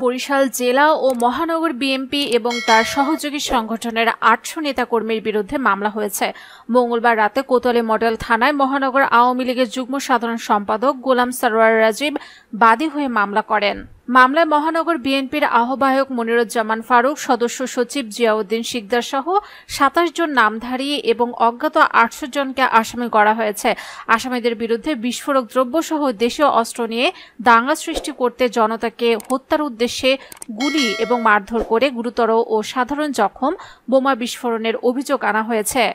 বরিশাল জেলা ও মহানগর বিএনপি এবং তার সহযোগী সংগঠনের ৮০০ নেতাকর্মীর বিরুদ্ধে মামলা হয়েছে। মঙ্গলবার রাতে কোতোয়ালি মডেল থানায় মহানগর আওয়ামী লীগের যুগ্ম সাধারণ সম্পাদক গোলাম সরওয়ার রাজীব বাদী হয়ে মামলা করেন। মামলায় মহানগর বিএনপির আহ্বায়ক মনিরুজ্জামান ফারুক, সদস্য সচিব জিয়াউদ্দিন শিকদার সহ ২৭ জন নামধারী এবং অজ্ঞাত ৮০০ জনকে আসামি করা হয়েছে। আসামিদের বিরুদ্ধে বিস্ফোরক দ্রব্য সহ দেশীয় অস্ত্র নিয়ে দাঙ্গা সৃষ্টি করতে জনতাকে হত্যার উদ্দেশ্যে গুলি এবং মারধর করে গুরুতর ও সাধারণ জখম বোমা বিস্ফোরণের অভিযোগ আনা হয়েছে।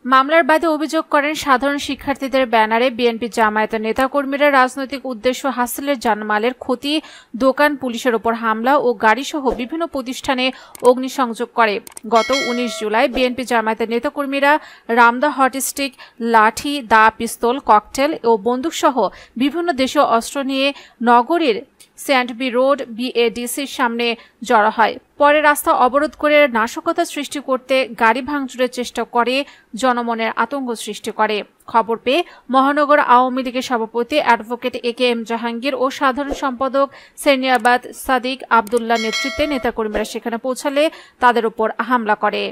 মামলার বাদী অভিযোগ করেন, সাধারণ শিক্ষার্থীদের ব্যানারে বিএনপি জামায়াতের নেতাকর্মীরা রাজনৈতিক উদ্দেশ্য হাসিলের জানমালের ক্ষতি, দোকান, পুলিশের ওপর হামলা ও গাড়িসহ বিভিন্ন প্রতিষ্ঠানে অগ্নিসংযোগ করে। গত ১৯ জুলাই বিএনপি জামায়াতের নেতাকর্মীরা রামদা হটস্টিক, লাঠি, দা, পিস্তল, ককটেল ও বন্দুকসহ বিভিন্ন দেশীয় অস্ত্র নিয়ে নগরীর সেন্টবি রোড বিএডিসির সামনে জড়ো হয়। পরে রাস্তা অবরোধ করে নাশকতা সৃষ্টি করতে গাড়ি ভাঙচুরের চেষ্টা করে জনমনের আতঙ্ক সৃষ্টি করে। খবর পেয়ে মহানগর আওয়ামী লীগের সভাপতি অ্যাডভোকেট একেএম জাহাঙ্গীর ও সাধারণ সম্পাদক সেনিয়াবাদ সাদিক আবদুল্লাহ নেতৃত্বে নেতাকর্মীরা সেখানে পৌঁছালে তাদের উপর হামলা করে।